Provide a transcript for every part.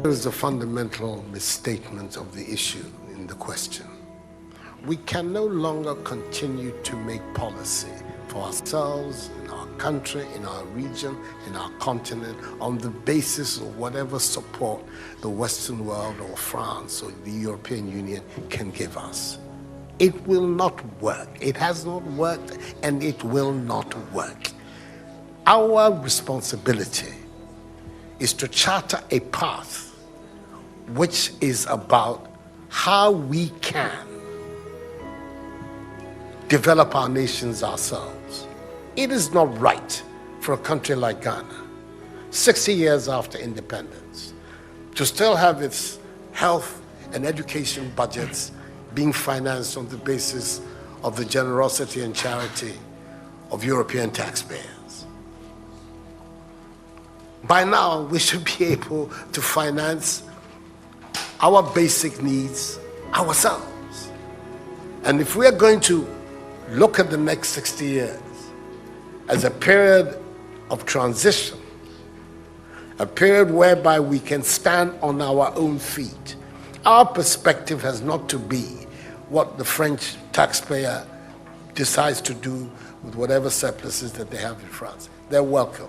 There is a fundamental misstatement of the issue in the question. We can no longer continue to make policy for ourselves, in our country, in our region, in our continent, on the basis of whatever support the Western world or France or the European Union can give us. It will not work. It has not worked, and it will not work. Our responsibility is to charter a path which is about how we can develop our nations ourselves. It is not right for a country like Ghana, 60 years after independence, to still have its health and education budgets being financed on the basis of the generosity and charity of European taxpayers. By now, we should be able to finance our basic needs ourselves. And if we are going to look at the next 60 years as a period of transition, a period whereby we can stand on our own feet, our perspective has not to be what the French taxpayer decides to do with whatever surpluses that they have in France. They're welcome.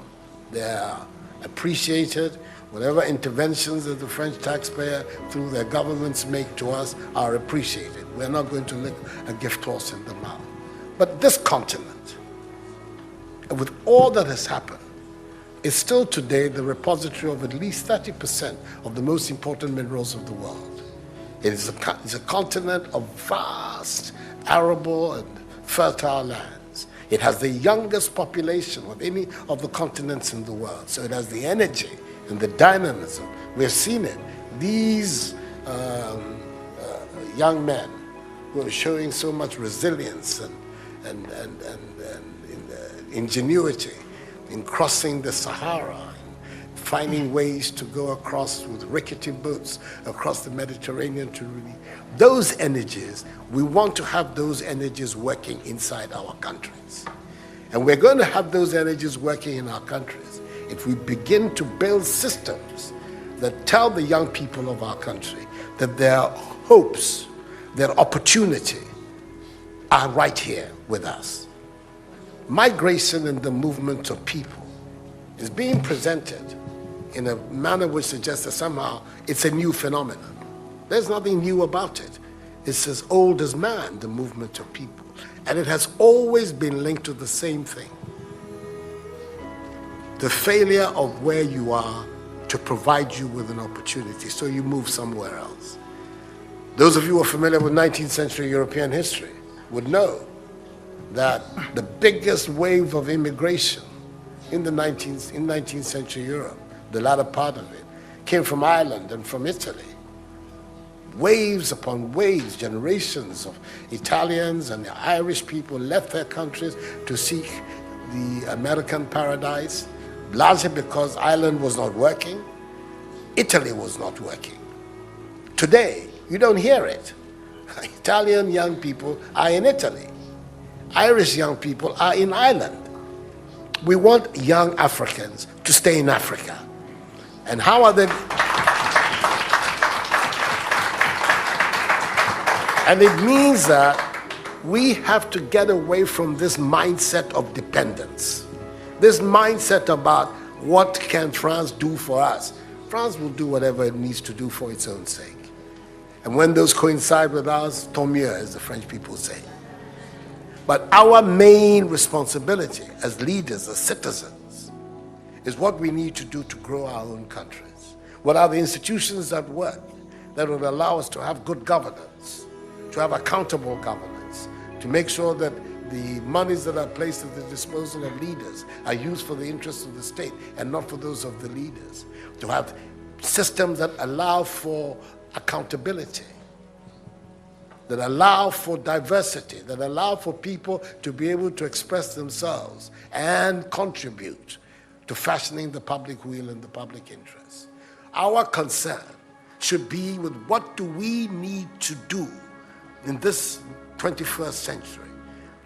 They're appreciated. Whatever interventions that the French taxpayer through their governments make to us are appreciated. We're not going to lick a gift horse in the mouth. But this continent, with all that has happened, is still today the repository of at least 30% of the most important minerals of the world. It's a continent of vast, arable and fertile lands. It has the youngest population of any of the continents in the world. So it has the energy and the dynamism. We've seen it. These young men who are showing so much resilience and ingenuity in crossing the Sahara, finding ways to go across with rickety boats across the Mediterranean to really, those energies, we want to have those energies working inside our countries. And we're going to have those energies working in our countries if we begin to build systems that tell the young people of our country that their hopes, their opportunity are right here with us. Migration and the movement of people is being presented in a manner which suggests that somehow it's a new phenomenon. There's nothing new about it. It's as old as man, the movement of people. And it has always been linked to the same thing. The failure of where you are to provide you with an opportunity, so you move somewhere else. Those of you who are familiar with 19th century European history would know that the biggest wave of immigration in 19th century Europe, the latter part of it, came from Ireland and from Italy. Waves upon waves, generations of Italians and Irish people left their countries to seek the American paradise, largely because Ireland was not working, Italy was not working. Today, you don't hear it. Italian young people are in Italy. Irish young people are in Ireland. We want young Africans to stay in Africa. And how are they? And it means that we have to get away from this mindset of dependence. This mindset about what can France do for us. France will do whatever it needs to do for its own sake. And when those coincide with ours, tant mieux, as the French people say. But our main responsibility as leaders, as citizens, is what we need to do to grow our own countries. What are the institutions that work that will allow us to have good governance, to have accountable governance, to make sure that the monies that are placed at the disposal of leaders are used for the interests of the state and not for those of the leaders, to have systems that allow for accountability, that allow for diversity, that allow for people to be able to express themselves and contribute to fashioning the public will and the public interest. Our concern should be with what do we need to do in this 21st century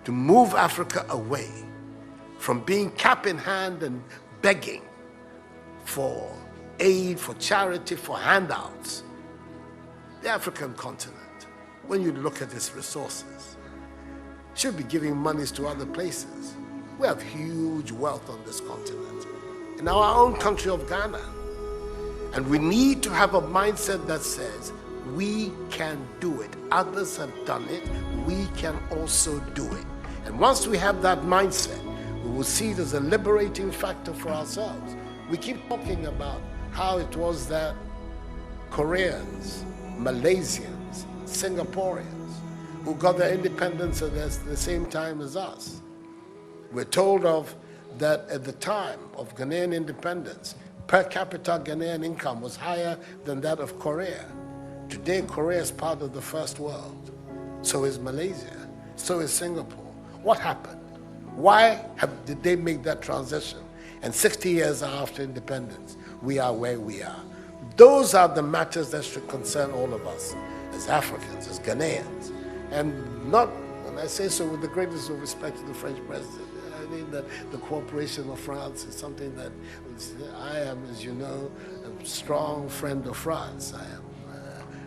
to move Africa away from being cap in hand and begging for aid, for charity, for handouts. The African continent, when you look at its resources, should be giving monies to other places. We have huge wealth on this continent, in our own country of Ghana. And we need to have a mindset that says, we can do it. Others have done it. We can also do it. And once we have that mindset, we will see it as a liberating factor for ourselves. We keep talking about how it was that Koreans, Malaysians, Singaporeans, who got their independence at the same time as us. We're told of that at the time of Ghanaian independence, per capita Ghanaian income was higher than that of Korea. Today, Korea is part of the first world. So is Malaysia. So is Singapore. What happened? Why did they make that transition? And 60 years after independence, we are where we are. Those are the matters that should concern all of us as Africans, as Ghanaians. And not, and I say so with the greatest of respect to the French president, I mean that the cooperation of France is something that I am, as you know, a strong friend of France. I am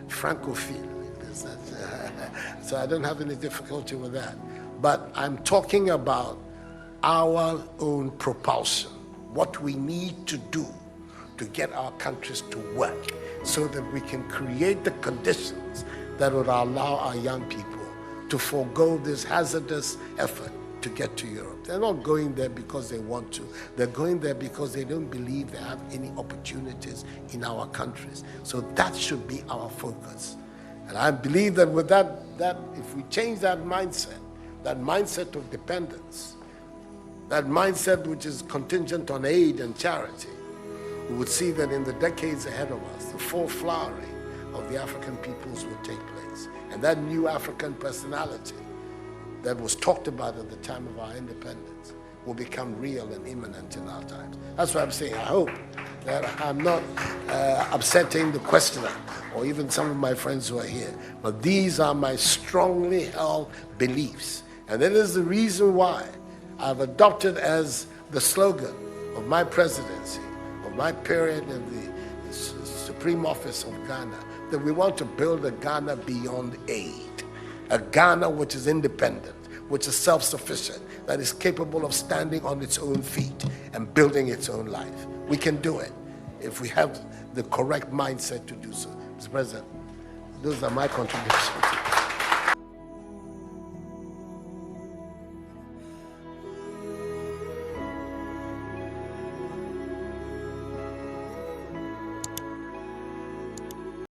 Francophile. So I don't have any difficulty with that. But I'm talking about our own propulsion, what we need to do to get our countries to work so that we can create the conditions that would allow our young people to forego this hazardous effort to get to Europe. They're not going there because they want to. They're going there because they don't believe they have any opportunities in our countries. So that should be our focus. And I believe that with that if we change that mindset of dependence, that mindset which is contingent on aid and charity, we would see that in the decades ahead of us, the full flowering of the African peoples will take place. And that new African personality that was talked about at the time of our independence will become real and imminent in our times. That's what I'm saying. I hope that I'm not upsetting the questioner or even some of my friends who are here. But these are my strongly held beliefs. And that is the reason why I've adopted as the slogan of my presidency, of my period in the Supreme Office of Ghana, that we want to build a Ghana beyond aid. A Ghana which is independent, which is self-sufficient, that is capable of standing on its own feet and building its own life. We can do it if we have the correct mindset to do so. Mr. President, those are my contributions.